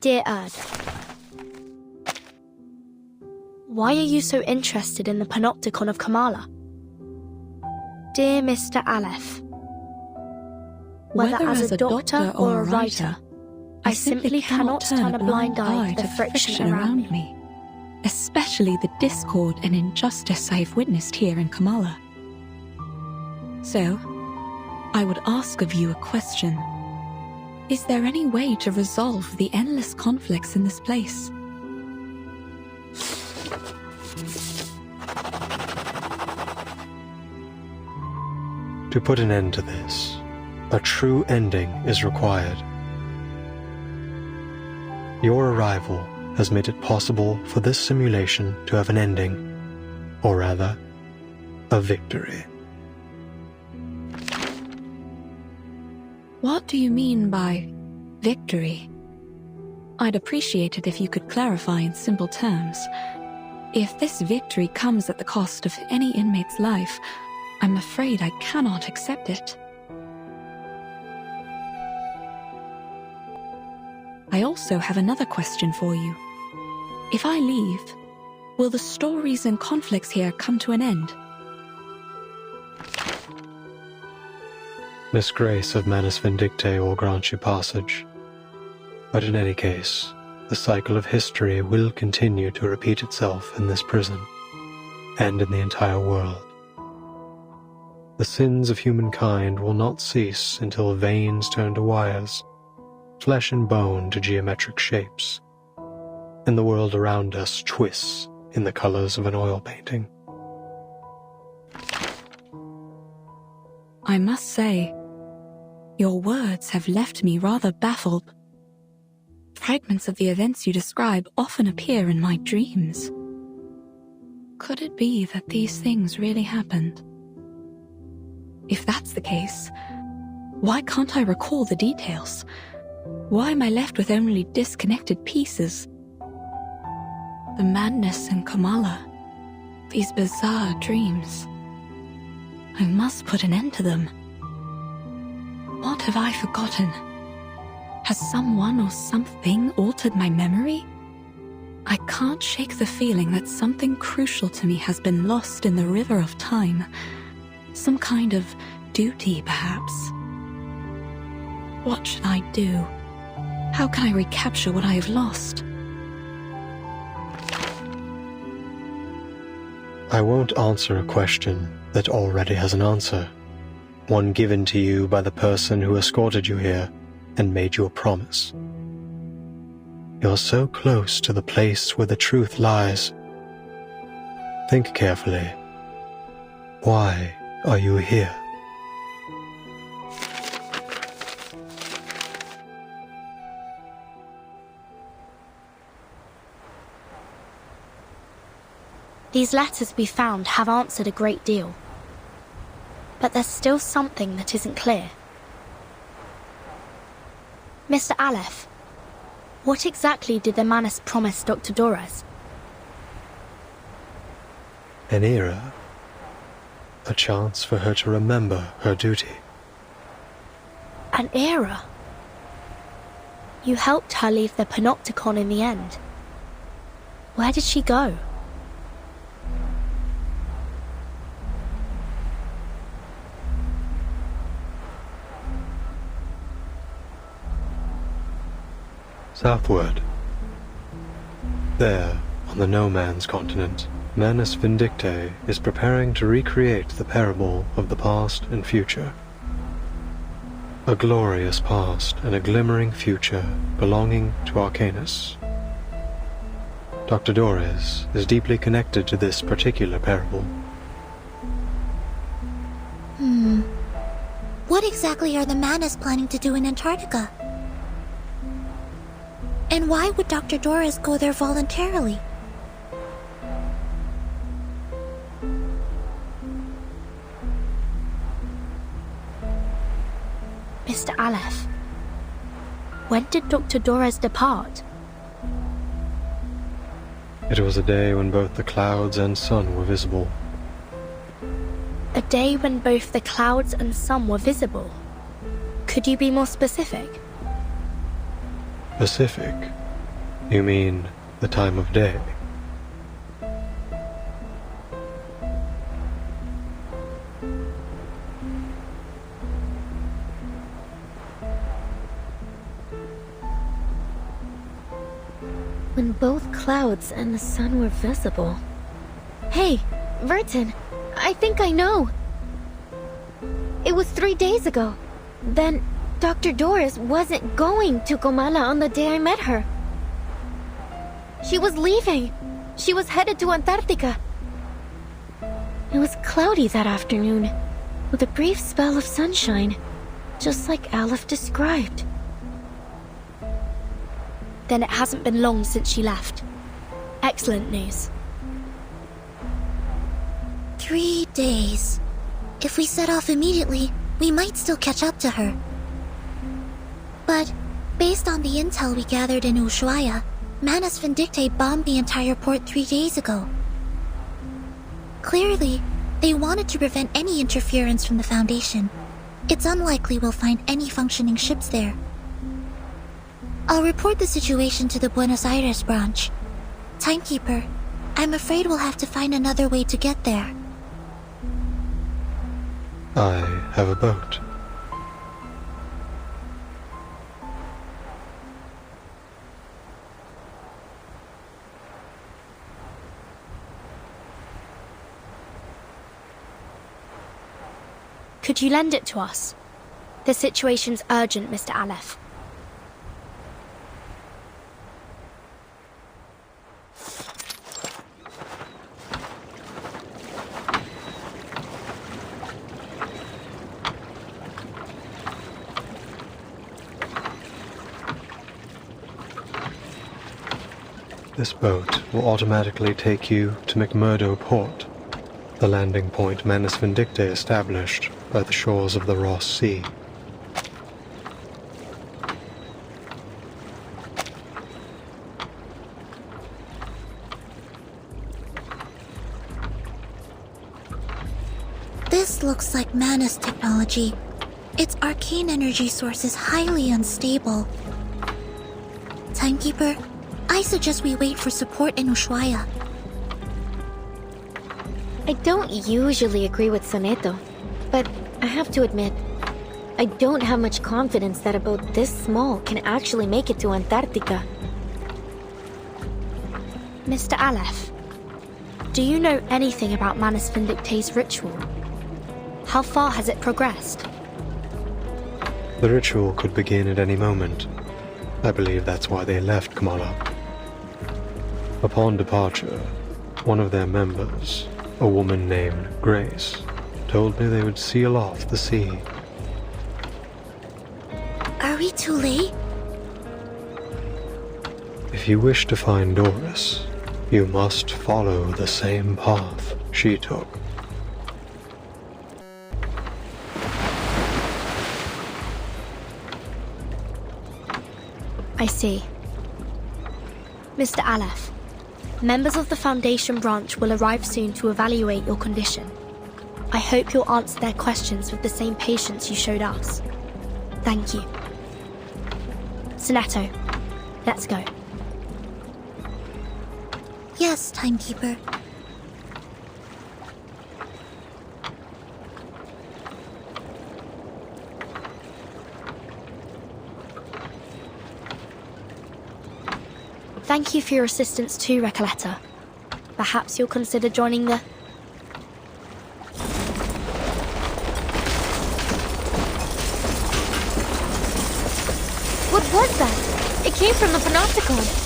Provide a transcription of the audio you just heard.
Dear Erd, why are you so interested in the panopticon of Kamala? Dear Mr. Aleph, whether as a doctor or a writer, I simply cannot turn a blind eye to the friction around me, especially the discord and injustice I have witnessed here in Kamala. So, I would ask of you a question. Is there any way to resolve the endless conflicts in this place? To put an end to this, a true ending is required. Your arrival has made it possible for this simulation to have an ending, or rather, a victory. What do you mean by victory? I'd appreciate it if you could clarify in simple terms. If this victory comes at the cost of any inmate's life, I'm afraid I cannot accept it. I also have another question for you. If I leave, will the stories and conflicts here come to an end? Miss Grace of Manus Vindicte will grant you passage. But in any case, the cycle of history will continue to repeat itself in this prison, and in the entire world. The sins of humankind will not cease until veins turn to wires, flesh and bone to geometric shapes, and the world around us twists in the colors of an oil painting. I must say, your words have left me rather baffled. Fragments of the events you describe often appear in my dreams. Could it be that these things really happened? If that's the case, why can't I recall the details? Why am I left with only disconnected pieces? The madness in Kamala, these bizarre dreams. I must put an end to them. What have I forgotten? Has someone or something altered my memory? I can't shake the feeling that something crucial to me has been lost in the river of time. Some kind of duty, perhaps. What should I do? How can I recapture what I have lost? I won't answer a question that already has an answer, one given to you by the person who escorted you here and made you a promise. You're so close to the place where the truth lies. Think carefully. Why are you here? These letters we found have answered a great deal. But there's still something that isn't clear. Mr. Aleph, what exactly did the Manus promise Dr. Dorez? An era. A chance for her to remember her duty. An era? You helped her leave the panopticon in the end. Where did she go? Southward. There, on the no-man's continent, Manus Vindicte is preparing to recreate the parable of the past and future. A glorious past and a glimmering future belonging to Arcanus. Dr. Dorez is deeply connected to this particular parable. What exactly are the Manus planning to do in Antarctica? And why would Dr. Dorez go there voluntarily? Mr. Aleph, when did Dr. Dorez depart? It was a day when both the clouds and sun were visible. A day when both the clouds and sun were visible. Could you be more specific? Specific? You mean the time of day? When both clouds and the sun were visible. Hey, Vertin, I think I know. It was 3 days ago. Then Dr. Doris wasn't going to Comala on the day I met her. She was leaving. She was headed to Antarctica. It was cloudy that afternoon, with a brief spell of sunshine, just like Aleph described. Then it hasn't been long since she left. Excellent news. 3 days. If we set off immediately, we might still catch up to her. But, based on the intel we gathered in Ushuaia, Manus Vindictae bombed the entire port 3 days ago. Clearly, they wanted to prevent any interference from the Foundation. It's unlikely we'll find any functioning ships there. I'll report the situation to the Buenos Aires branch. Timekeeper, I'm afraid we'll have to find another way to get there. I have a boat. Could you lend it to us? The situation's urgent, Mr. Aleph. This boat will automatically take you to McMurdo Port, the landing point Manus Vindictae established by the shores of the Ross Sea. This looks like Manus technology. Its arcane energy source is highly unstable. Timekeeper, I suggest we wait for support in Ushuaia. I don't usually agree with Soneto, but I have to admit, I don't have much confidence that a boat this small can actually make it to Antarctica. Mr. Aleph, do you know anything about Manus Vindictae's ritual? How far has it progressed? The ritual could begin at any moment. I believe that's why they left Kamala. Upon departure, one of their members, a woman named Grace, told me they would seal off the sea. Are we too late? If you wish to find Doris, you must follow the same path she took. I see. Mr. Aleph, members of the Foundation branch will arrive soon to evaluate your condition. I hope you'll answer their questions with the same patience you showed us. Thank you. Soneto, let's go. Yes, Timekeeper. Thank you for your assistance too, Recoleta. Perhaps you'll consider joining the... What was that? It came from the Panopticon.